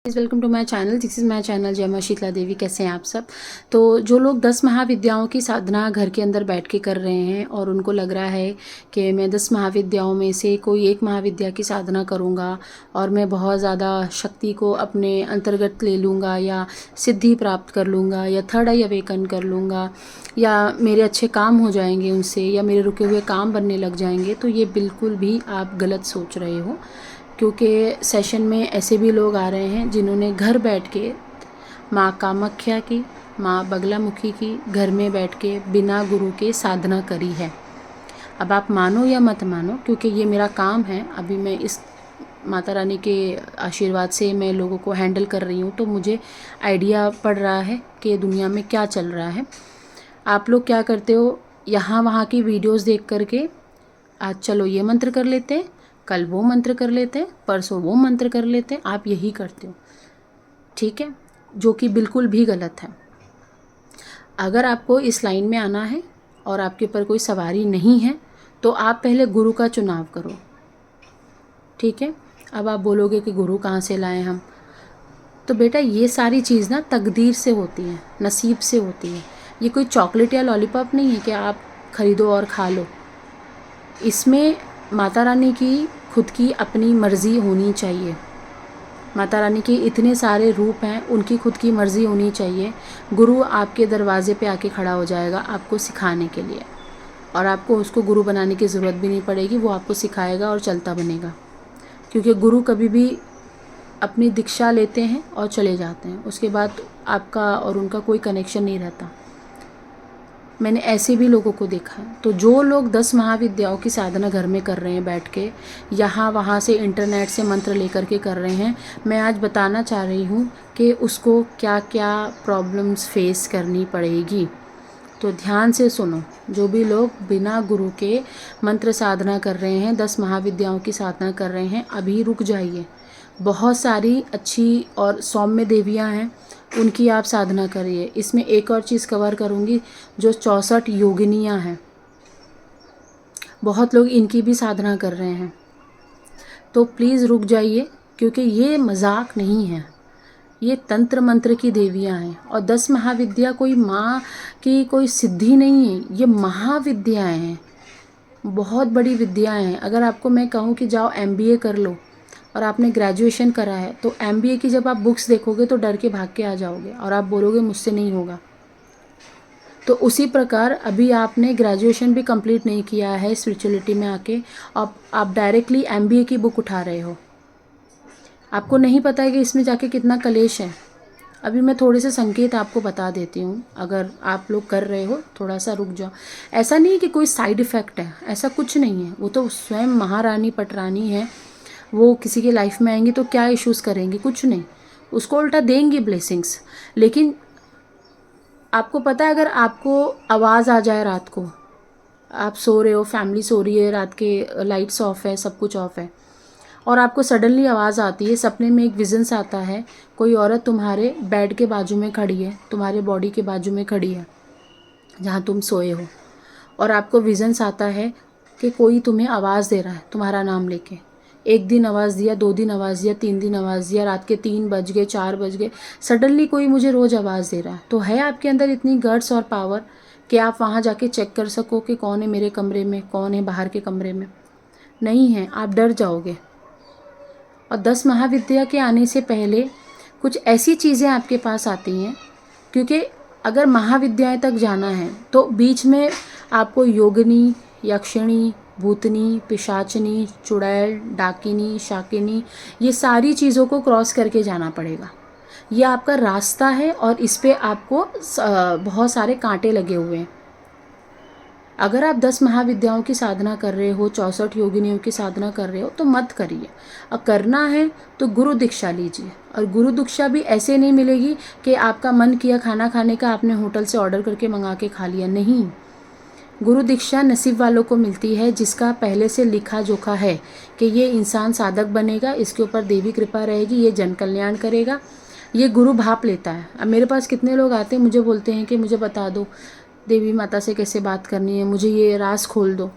Welcome to my channel. This is my channel Jai Maa Sheetla देवी। कैसे हैं आप सब? तो जो लोग 10 महाविद्याओं की साधना घर के अंदर बैठ के कर रहे हैं और उनको लग रहा है कि मैं 10 महाविद्याओं में से कोई एक महाविद्या की साधना करूंगा और मैं बहुत ज़्यादा शक्ति को अपने अंतर्गत ले लूँगा या सिद्धि प्राप्त कर लूँगा या थर्ड आई अवेकन कर लूँगा या मेरे अच्छे काम हो जाएंगे उनसे या मेरे रुके हुए काम बनने लग जाएंगे, तो ये बिल्कुल भी आप गलत सोच रहे हो। क्योंकि सेशन में ऐसे भी लोग आ रहे हैं जिन्होंने घर बैठ के माँ कामाख्या की, माँ बगलामुखी की घर में बैठ के बिना गुरु के साधना करी है। अब आप मानो या मत मानो, क्योंकि ये मेरा काम है। अभी मैं इस माता रानी के आशीर्वाद से मैं लोगों को हैंडल कर रही हूँ, तो मुझे आइडिया पड़ रहा है कि दुनिया में क्या चल रहा है। आप लोग क्या करते हो, यहाँ वहाँ की वीडियोस देख करके आज चलो ये मंत्र कर लेते हैं, कल वो मंत्र कर लेते हैं, परसों वो मंत्र कर लेते हैं। आप यही करते हो, ठीक है, जो कि बिल्कुल भी गलत है। अगर आपको इस लाइन में आना है और आपके ऊपर कोई सवारी नहीं है तो आप पहले गुरु का चुनाव करो, ठीक है। अब आप बोलोगे कि गुरु कहाँ से लाएं हम, तो बेटा ये सारी चीज़ ना तकदीर से होती है, नसीब से होती है। ये कोई चॉकलेट या लॉलीपॉप नहीं है कि आप ख़रीदो और खा लो। इसमें माता रानी की खुद की अपनी मर्ज़ी होनी चाहिए। माता रानी के इतने सारे रूप हैं, उनकी खुद की मर्ज़ी होनी चाहिए। गुरु आपके दरवाज़े पे आके खड़ा हो जाएगा आपको सिखाने के लिए, और आपको उसको गुरु बनाने की ज़रूरत भी नहीं पड़ेगी। वो आपको सिखाएगा और चलता बनेगा, क्योंकि गुरु कभी भी अपनी दीक्षा लेते हैं और चले जाते हैं, उसके बाद आपका और उनका कोई कनेक्शन नहीं रहता। मैंने ऐसे भी लोगों को देखा है। तो जो लोग 10 महाविद्याओं की साधना घर में कर रहे हैं बैठ के, यहाँ वहाँ से इंटरनेट से मंत्र लेकर के कर रहे हैं, मैं आज बताना चाह रही हूँ कि उसको क्या क्या प्रॉब्लम्स फेस करनी पड़ेगी। तो ध्यान से सुनो। जो भी लोग बिना गुरु के मंत्र साधना कर रहे हैं, 10 महाविद्याओं की साधना कर रहे हैं, अभी रुक जाइए। बहुत सारी अच्छी और सौम्य देवियाँ हैं, उनकी आप साधना करिए। इसमें एक और चीज़ कवर करूँगी, जो 64 योगिनियाँ हैं, बहुत लोग इनकी भी साधना कर रहे हैं। तो प्लीज़ रुक जाइए, क्योंकि ये मजाक नहीं है, ये तंत्र मंत्र की देवियाँ हैं। और 10 महाविद्या कोई माँ की कोई सिद्धि नहीं है, ये महाविद्याएँ हैं, बहुत बड़ी विद्याएँ हैं। अगर आपको मैं कहूँ कि जाओ MBA कर लो और आपने ग्रेजुएशन करा है, तो MBA की जब आप बुक्स देखोगे तो डर के भाग के आ जाओगे और आप बोलोगे मुझसे नहीं होगा। तो उसी प्रकार अभी आपने ग्रेजुएशन भी कंप्लीट नहीं किया है स्पिरिचुअलिटी में आके, आप डायरेक्टली MBA की बुक उठा रहे हो। आपको नहीं पता है कि इसमें जाके कितना कलेश है। अभी मैं थोड़े से संकेत आपको बता देती हूँ, अगर आप लोग कर रहे हो थोड़ा सा रुक जाओ। ऐसा नहीं है कि कोई साइड इफ़ेक्ट है, ऐसा कुछ नहीं है। वो तो स्वयं महारानी पटरानी है, वो किसी के लाइफ में आएंगी तो क्या इश्यूज़ करेंगी, कुछ नहीं, उसको उल्टा देंगी ब्लेसिंग्स। लेकिन आपको पता है, अगर आपको आवाज़ आ जाए रात को, आप सो रहे हो, फैमिली सो रही है, रात के लाइट्स ऑफ है, सब कुछ ऑफ है, और आपको सडनली आवाज़ आती है, सपने में एक विजन्स आता है, कोई औरत तुम्हारे बेड के बाजू में खड़ी है, तुम्हारे बॉडी के बाजू में खड़ी है जहाँ तुम सोए हो, और आपको विजन्स आता है कि कोई तुम्हें आवाज़ दे रहा है तुम्हारा नाम लेके। एक दिन आवाज़ दिया, 2 दिन आवाज़ दिया, 3 दिन आवाज़ दिया, रात के 3 बज गए, 4 बज गए, सडनली कोई मुझे रोज़ आवाज़ दे रहा है। तो है आपके अंदर इतनी गट्स और पावर कि आप वहाँ जाके चेक कर सको कि कौन है मेरे कमरे में, कौन है बाहर के कमरे में? नहीं है, आप डर जाओगे। और 10 महाविद्या के आने से पहले कुछ ऐसी चीज़ें आपके पास आती हैं, क्योंकि अगर महाविद्याएं तक जाना है तो बीच में आपको योगिनी, यक्षिणी, भूतनी, पिशाचनी, चुड़ैल, डाकिनी, शाकिनी, ये सारी चीज़ों को क्रॉस करके जाना पड़ेगा। ये आपका रास्ता है और इस पे आपको बहुत सारे कांटे लगे हुए हैं। अगर आप 10 महाविद्याओं की साधना कर रहे हो, 64 योगिनियों की साधना कर रहे हो, तो मत करिए। और करना है तो गुरु दीक्षा लीजिए। और गुरु दीक्षा भी ऐसे नहीं मिलेगी कि आपका मन किया खाना खाने का, आपने होटल से ऑर्डर करके मंगा के खा लिया, नहीं। गुरु दीक्षा नसीब वालों को मिलती है, जिसका पहले से लिखा जोखा है कि ये इंसान साधक बनेगा, इसके ऊपर देवी कृपा रहेगी, ये जन कल्याण करेगा, ये गुरु भाप लेता है। अब मेरे पास कितने लोग आते हैं, मुझे बोलते हैं कि मुझे बता दो देवी माता से कैसे बात करनी है, मुझे ये राज खोल दो।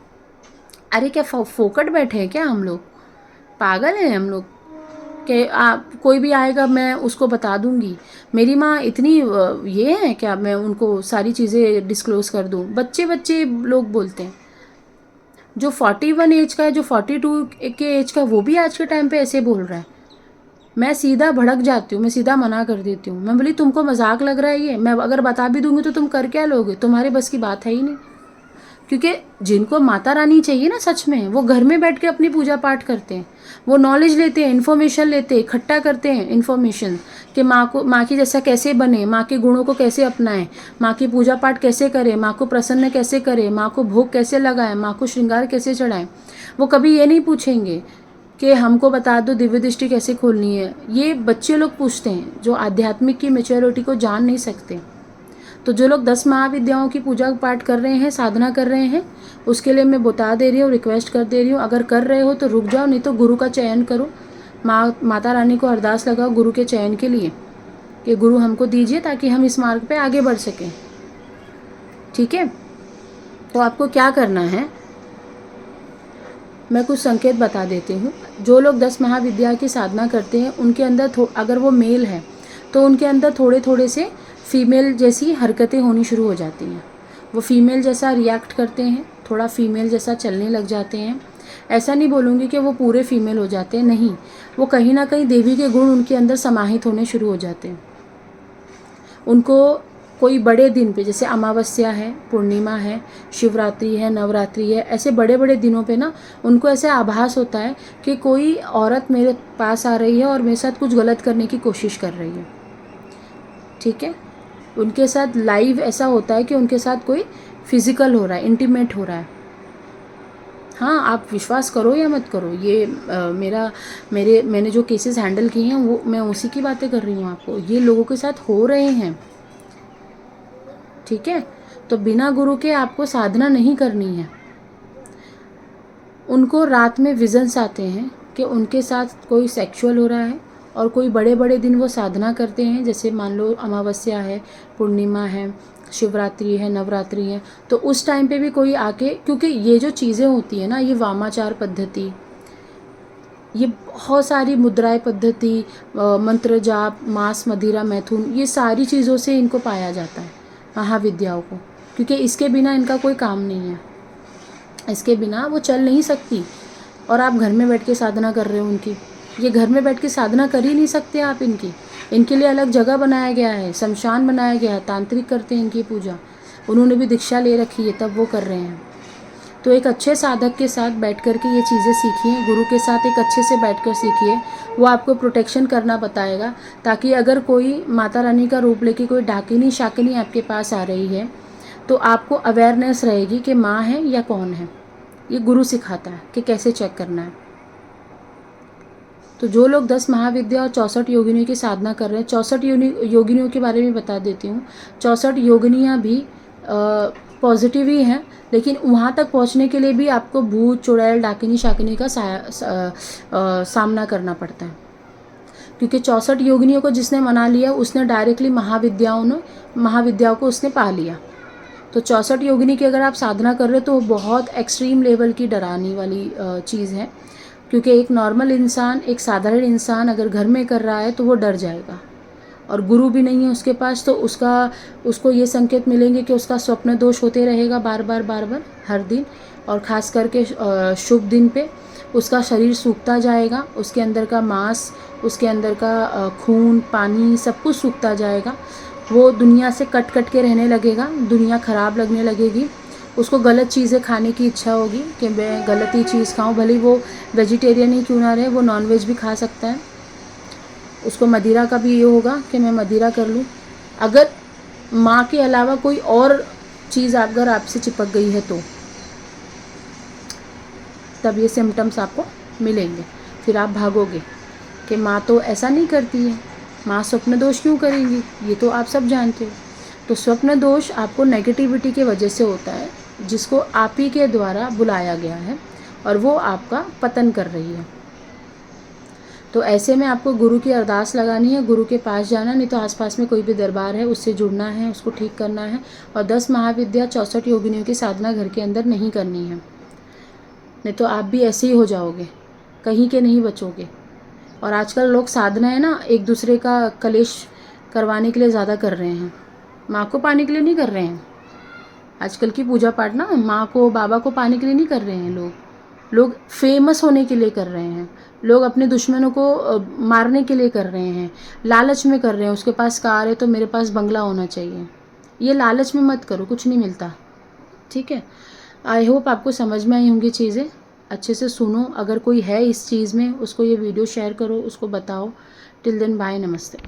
अरे क्या फोकट बैठे हैं क्या हम लोग? पागल हैं हम लोग कि कोई भी आएगा मैं उसको बता दूंगी, मेरी माँ इतनी ये है क्या मैं उनको सारी चीज़ें डिस्क्लोज़ कर दूँ। बच्चे बच्चे लोग बोलते हैं। जो 41 एज का है, जो 42 के एज का, वो भी आज के टाइम पे ऐसे बोल रहा है। मैं सीधा भड़क जाती हूँ, मैं सीधा मना कर देती हूँ। मैं बोली तुमको मजाक लग रहा है ये? मैं अगर बता भी दूंगी तो तुम कर क्या लोगे? तुम्हारे बस की बात है ही नहीं। क्योंकि जिनको माता रानी चाहिए ना सच में, वो घर में बैठ के अपनी पूजा पाठ करते हैं, वो नॉलेज लेते हैं, इन्फॉर्मेशन लेते हैं, इकट्ठा करते हैं इन्फॉर्मेशन कि माँ की जैसा कैसे बने, माँ के गुणों को कैसे अपनाएं, माँ की पूजा पाठ कैसे करें, माँ को प्रसन्न कैसे करें, माँ को भोग कैसे लगाएं, माँ को श्रृंगार कैसे चढ़ाएं। वो कभी ये नहीं पूछेंगे कि हमको बता दो दिव्य दृष्टि कैसे खोलनी है। ये बच्चे लोग पूछते हैं जो आध्यात्मिक की मेच्योरिटी को जान नहीं सकते। तो जो लोग 10 महाविद्याओं की पूजा पाठ कर रहे हैं, साधना कर रहे हैं, उसके लिए मैं बता दे रही हूँ, रिक्वेस्ट कर दे रही हूँ, अगर कर रहे हो तो रुक जाओ, नहीं तो गुरु का चयन करो। माता रानी को अरदास लगाओ गुरु के चयन के लिए कि गुरु हमको दीजिए ताकि हम इस मार्ग पे आगे बढ़ सकें। ठीक है, तो आपको क्या करना है मैं कुछ संकेत बता देती हूँ। जो लोग 10 महाविद्या की साधना करते हैं उनके अंदर अगर वो मेल है तो उनके अंदर थोड़े थोड़े से फीमेल जैसी हरकतें होनी शुरू हो जाती हैं। वो फीमेल जैसा रिएक्ट करते हैं, थोड़ा फीमेल जैसा चलने लग जाते हैं। ऐसा नहीं बोलूँगी कि वो पूरे फीमेल हो जाते हैं, नहीं, वो कहीं ना कहीं देवी के गुण उनके अंदर समाहित होने शुरू हो जाते हैं। उनको कोई बड़े दिन पे, जैसे अमावस्या है, पूर्णिमा है, शिवरात्रि है, नवरात्रि है, ऐसे बड़े बड़े दिनों पे ना उनको ऐसे आभास होता है कि कोई औरत मेरे पास आ रही है और मेरे साथ कुछ गलत करने की कोशिश कर रही है। ठीक है, उनके साथ लाइव ऐसा होता है कि उनके साथ कोई फिजिकल हो रहा है, इंटीमेट हो रहा है। हाँ, आप विश्वास करो या मत करो, ये मैंने जो केसेस हैंडल किए हैं वो मैं उसी की बातें कर रही हूँ आपको। ये लोगों के साथ हो रहे हैं। ठीक है, तो बिना गुरु के आपको साधना नहीं करनी है। उनको रात में विजन्स आते हैं कि उनके साथ कोई सेक्सुअल हो रहा है, और कोई बड़े बड़े दिन वो साधना करते हैं, जैसे मान लो अमावस्या है, पूर्णिमा है, शिवरात्रि है, नवरात्रि है, तो उस टाइम पे भी कोई आके, क्योंकि ये जो चीज़ें होती है ना, ये वामाचार पद्धति, ये बहुत सारी मुद्राएं पद्धति, मंत्र जाप, मांस मदिरा मैथुन, ये सारी चीज़ों से इनको पाया जाता है महाविद्याओं को, क्योंकि इसके बिना इनका कोई काम नहीं है, इसके बिना वो चल नहीं सकती। और आप घर में बैठ के साधना कर रहे हो उनकी, ये घर में बैठ के साधना कर ही नहीं सकते आप इनकी। इनके लिए अलग जगह बनाया गया है, शमशान बनाया गया है, तांत्रिक करते हैं इनकी पूजा, उन्होंने भी दीक्षा ले रखी है तब वो कर रहे हैं। तो एक अच्छे साधक के साथ बैठ कर के ये चीज़ें सीखिए, गुरु के साथ एक अच्छे से बैठ कर सीखिए, वो आपको प्रोटेक्शन करना बताएगा, ताकि अगर कोई माता रानी का रूप लेके कोई डाकिनी शाकिनी आपके पास आ रही है तो आपको अवेयरनेस रहेगी कि माँ है या कौन है। ये गुरु सिखाता है कि कैसे चेक करना है। तो जो लोग 10 महाविद्या और 64 योगिनियों की साधना कर रहे हैं, 64 योगिनियों के बारे में बता देती हूँ। 64 योगिनियाँ भी पॉजिटिव ही हैं, लेकिन वहाँ तक पहुँचने के लिए भी आपको भूत चुड़ैल डाकिनी शाकिनी का सामना करना पड़ता है, क्योंकि 64 योगिनियों को जिसने मना लिया उसने डायरेक्टली महाविद्याओं को उसने पा लिया। तो 64 योगिनी की अगर आप साधना कर रहे हो तो वो बहुत एक्सट्रीम लेवल की डराने वाली चीज़ है, क्योंकि एक नॉर्मल इंसान, एक साधारण इंसान अगर घर में कर रहा है तो वो डर जाएगा, और गुरु भी नहीं है उसके पास, तो उसको ये संकेत मिलेंगे कि उसका स्वप्न दोष होते रहेगा बार बार हर दिन, और ख़ास करके शुभ दिन पे उसका शरीर सूखता जाएगा, उसके अंदर का मांस, उसके अंदर का खून पानी सब कुछ सूखता जाएगा, वो दुनिया से कट के रहने लगेगा, दुनिया ख़राब लगने लगेगी, उसको गलत चीज़ें खाने की इच्छा होगी कि मैं गलत ही चीज़ खाऊं, भले वो वेजिटेरियन ही क्यों ना रहे, वो नॉनवेज भी खा सकता है। उसको मदिरा का भी ये होगा कि मैं मदिरा कर लूं। अगर माँ के अलावा कोई और चीज़ अगर आपसे चिपक गई है तो तब ये सिम्टम्स आपको मिलेंगे, फिर आप भागोगे कि माँ तो ऐसा नहीं करती है, माँ स्वप्न दोष क्यों करेंगी, ये तो आप सब जानते हो। तो स्वप्न दोष आपको नेगेटिविटी की वजह से होता है, जिसको आप ही के द्वारा बुलाया गया है, और वो आपका पतन कर रही है। तो ऐसे में आपको गुरु की अरदास लगानी है, गुरु के पास जाना, नहीं तो आसपास में कोई भी दरबार है उससे जुड़ना है, उसको ठीक करना है, और 10 महाविद्या 64 योगिनियों की साधना घर के अंदर नहीं करनी है, नहीं तो आप भी ऐसे ही हो जाओगे, कहीं के नहीं बचोगे। और आजकल लोग साधना है ना एक दूसरे का कलेश करवाने के लिए ज़्यादा कर रहे हैं, माँ को पाने के लिए नहीं कर रहे हैं। आजकल की पूजा पाठ ना माँ को बाबा को पाने के लिए नहीं कर रहे हैं लोग फेमस होने के लिए कर रहे हैं। लोग अपने दुश्मनों को मारने के लिए कर रहे हैं, लालच में कर रहे हैं। उसके पास कार है तो मेरे पास बंगला होना चाहिए। ये लालच में मत करो, कुछ नहीं मिलता। ठीक है, आई होप आपको समझ में आई होंगी चीज़ें। अच्छे से सुनो, अगर कोई है इस चीज़ में उसको ये वीडियो शेयर करो, उसको बताओ। टिल देन बाय, नमस्ते।